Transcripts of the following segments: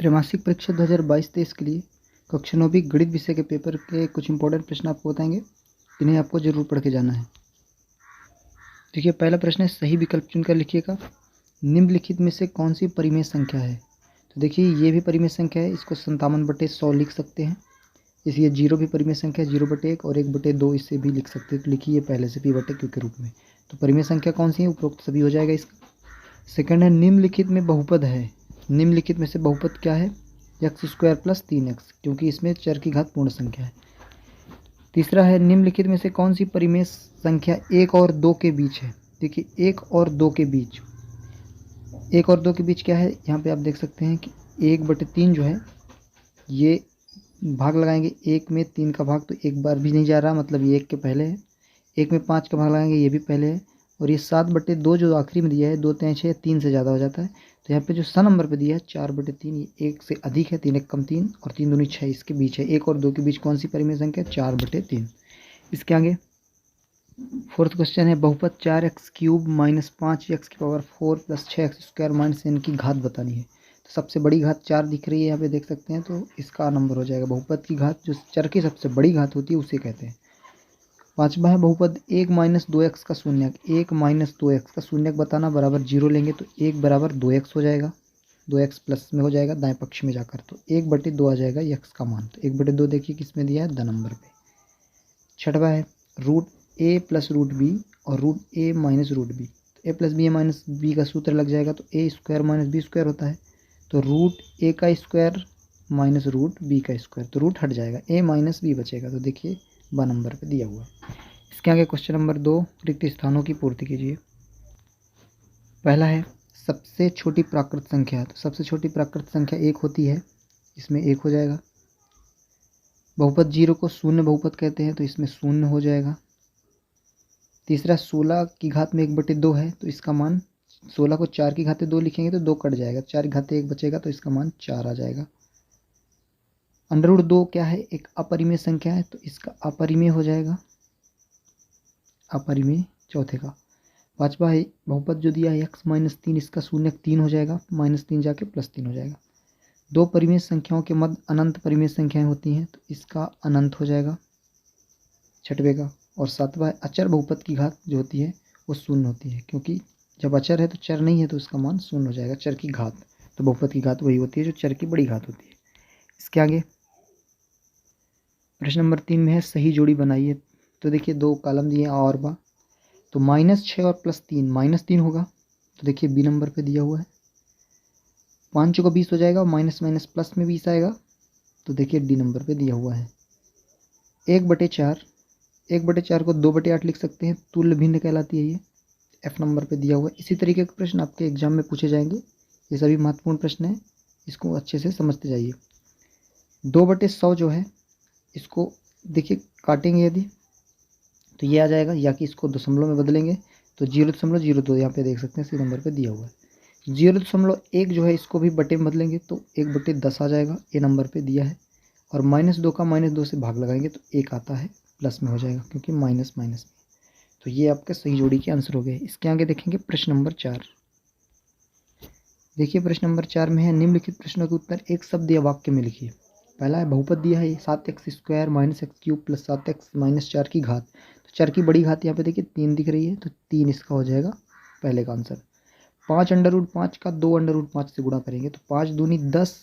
त्रैमासिक परीक्षा 2022-23 के लिए कक्षा 9वीं गणित विषय के पेपर के कुछ इंपॉर्टेंट प्रश्न आपको बताएंगे, इन्हें आपको जरूर पढ़ के जाना है। देखिए, पहला प्रश्न है, सही विकल्प चुनकर लिखिएगा। निम्नलिखित में से कौन सी परिमेय संख्या है? तो देखिए, ये भी परिमेय संख्या है, इसको 57/100 लिख सकते हैं। इसलिए 0 भी परिमेय संख्या है, 0/1 और 1/2 इसे भी लिख सकते हैं। तो लिखिए पहले से p/q के रूप में। तो परिमेय संख्या कौन सी है? उपरोक्त सभी हो जाएगा इसका। सेकंड है, निम्नलिखित में बहुपद है। निम्नलिखित में से बहुपद क्या है? x² + 3x, क्योंकि इसमें चर की घात पूर्ण संख्या है। तीसरा है, निम्नलिखित में से कौन सी परिमेय संख्या 1 और 2 के बीच है? देखिए, 1 और 2 के बीच, 1 और 2 के बीच क्या है? यहाँ पे आप देख सकते हैं कि 1/3 जो है, ये भाग लगाएंगे 1 में 3 का भाग, तो एक बार भी नहीं जा रहा, मतलब ये 1 के पहले है। 1 में 5 का भाग लगाएंगे, ये भी पहले है। और ये 7/2 जो आखिरी में दिया है, 2 3 6, 3 से ज़्यादा हो जाता है। तो यहाँ पे जो सा नंबर पे दिया है 4/3, ये 1 से अधिक है, 3 1 कम 3 और 3 दूनी 6, इसके बीच है। 1 और 2 के बीच कौन सी परिमेय संख्या? 4/3। इसके आगे फोर्थ क्वेश्चन है, बहुपद 4x³ - 5x⁴ + 6x² - n की घात बतानी है। तो सबसे बड़ी घात 4 दिख रही है, यहाँ पे देख सकते हैं, तो इसका नंबर हो जाएगा। बहुपद की घात, जो चर की सबसे बड़ी घात होती है, उसे कहते हैं। पांचवा है, बहुपद 1 - 2x का शून्यक। 1 - 2x का शून्यक बताना, बराबर 0 लेंगे तो 1 बराबर 2x हो जाएगा, 2x प्लस में हो जाएगा दाएं पक्ष में जाकर, तो 1/2 आ जाएगा x का मान। तो 1/2 देखिए किस में दिया है? द नंबर पे। छठवा है, √a + √b और √a - √b। तो a + b - b का सूत्र लग जाएगा, तो a² - b² होता है। तो √a का स्क्वायर - √b का स्क्वायर, तो रूट हट जाएगा, a - b बचेगा। तो देखिए ब नंबर पे दिया हुआ है। इसके आगे क्वेश्चन नंबर 2, रिक्त स्थानों की पूर्ति कीजिए। पहला है, सबसे छोटी प्राकृत संख्या। तो सबसे छोटी प्राकृत संख्या 1 होती है, इसमें 1 हो जाएगा। बहुपद 0 को शून्य बहुपद कहते हैं, तो इसमें 0 हो जाएगा। तीसरा, 16 की घात में 1/2 है, तो इसका मान, 16 को 4 की घाते 2 लिखेंगे तो 2 कट जाएगा, 4 की घाते 1 बचेगा, तो इसका मान 4 आ जाएगा। √2 क्या है? एक अपरिमेय संख्या है, तो इसका अपरिमेय हो जाएगा, अपरिमेय चौथे का। पांचवा है, बहुपद जो दिया है x - 3, इसका शून्यक 3 हो जाएगा, -3 जाके +3 हो जाएगा। दो परिमेय संख्याओं के मध्य अनंत परिमेय संख्याएं होती हैं, तो इसका अनंत हो जाएगा छठवे का। और सातवां है, अचर बहुपद की घात जो होती है वो शून्य होती है, क्योंकि जब अचर है तो चर नहीं है, तो इसका मान शून्य हो जाएगा, चर की घात। तो बहुपद की घात वही होती है जो चर की बड़ी घात होती है। इसके आगे प्रश्न नंबर 3 में है, सही जोड़ी बनाइए। तो देखिए, 2 कॉलम दिए और बा, तो -6 और +3, -3 होगा, तो देखिए बी नंबर पे दिया हुआ है। 5 चौका 20 हो जाएगा, माइनस माइनस प्लस में 20 आएगा, तो देखिए डी नंबर पे दिया हुआ है। 1/4, 1/4 को 2/8 लिख सकते हैं, तुल्य भिन्न कहलाती है ये, एफ नंबर पे दिया हुआ है। इसी तरीके के प्रश्न आपके एग्जाम में पूछे जाएंगे, ये सभी महत्वपूर्ण प्रश्न हैं, इसको अच्छे से समझते जाइए। 2/100 जो है, इसको देखिए काटेंगे यदि, तो ये आ जाएगा, या कि इसको दशमलव में बदलेंगे तो 0.02 यहाँ पे देख सकते हैं, सी नंबर पे दिया हुआ है। 0.1 जो है, इसको भी बटे में बदलेंगे तो 1/10 आ जाएगा, ए नंबर पे दिया है। और -2 का -2 से भाग लगाएंगे तो 1 आता है, प्लस में हो जाएगा, क्योंकि माइनस माइनस में। तो ये आपके सही जोड़ी के आंसर हो गए। इसके आगे देखेंगे प्रश्न नंबर 4। देखिए, प्रश्न नंबर 4 में है, निम्नलिखित प्रश्नों के उत्तर एक शब्द या वाक्य में लिखिए। पहला है, बहुपद दिया है 7x² - x³ + 7x - 4 की घात। तो चर की बड़ी घात यहाँ पे देखिए 3 दिख रही है, तो 3 इसका हो जाएगा पहले का आंसर। 5 √5 का 2 √5 से गुणा करेंगे, तो 5 दूनी 10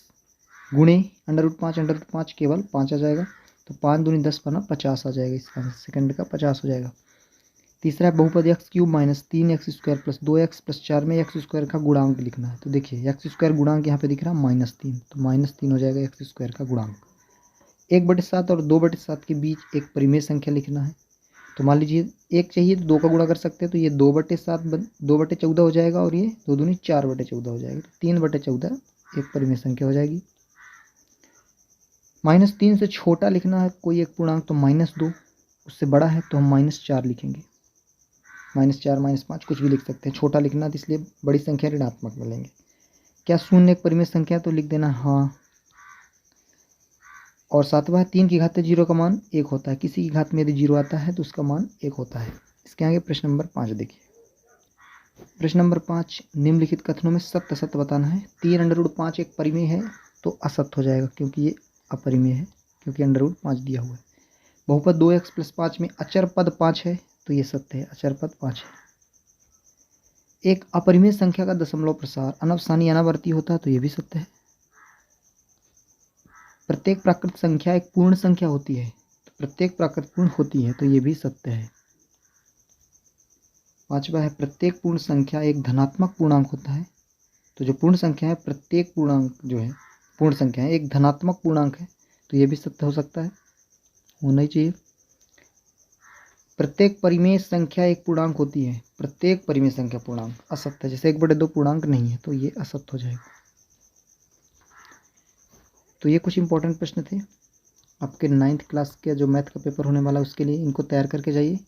गुणे √5 केवल 5 आ जाएगा, तो 5 दूनी 10 बना 50 आ जाएगा, इसका सेकंड का 50 हो जाएगा। तीसरा है, बहुपद x³ - 3x² + 2x + 4 में x² का गुणांक लिखना है। तो देखिए, x² गुणांक यहाँ पे दिख रहा है -3, तो -3 हो जाएगा x² का गुणांक। 1/7 और 2/7 के बीच एक परिमेय संख्या लिखना है। तो मान लीजिए 1 चाहिए तो 2 का गुणा कर सकते हैं, तो ये 2/7 2/14 हो जाएगा, और ये 2 दूनी 4/14 हो जाएगा, तो 3/14 एक परिमेय संख्या हो जाएगी। -3 से छोटा लिखना है कोई एक पूर्णांक, तो -2, उससे बड़ा है तो हम -4 लिखेंगे, -4 -5 कुछ भी लिख सकते हैं। छोटा लिखना तो इसलिए बड़ी संख्या ऋणात्मक में लेंगे। क्या शून्य एक परिमेय संख्या? तो लिख देना हाँ। और सातवां है, 3 की घात 0 का मान 1 होता है, किसी की घात में यदि 0 आता है तो उसका मान 1 होता है। इसके आगे प्रश्न नंबर 5 देखिए। प्रश्न नंबर 5, निम्नलिखित कथनों में सत्य असत्य बताना है। 3 √5 एक परिमेय है, तो असत्य हो जाएगा, क्योंकि ये अपरिमेय है, क्योंकि √5 दिया हुआ है। बहुपद 2x + 5 में अचर पद 5 है, तो ये सत्य है, अचर पद 5 है। एक अपरिमेय संख्या का दशमलव प्रसार अनवसानी अनावर्ती होता है, तो ये भी सत्य है। प्रत्येक प्राकृत संख्या एक पूर्ण संख्या होती है, तो प्रत्येक प्राकृत पूर्ण होती है, तो ये भी सत्य है। 5वां है प्रत्येक पूर्ण संख्या एक धनात्मक पूर्णांक होता है, तो जो पूर्ण संख्या है, प्रत्येक पूर्णांक जो है पूर्ण संख्या है एक धनात्मक पूर्णांक है, तो ये भी सत्य हो सकता है, होना ही चाहिए। प्रत्येक परिमेय संख्या एक पूर्णांक होती है, प्रत्येक परिमेय संख्या पूर्णांक असत्य, जैसे 1/2 पूर्णांक नहीं है, तो ये असत्य हो जाएगा। तो ये कुछ इंपॉर्टेंट प्रश्न थे आपके 9th क्लास के जो मैथ का पेपर होने वाला है उसके लिए, इनको तैयार करके जाइए।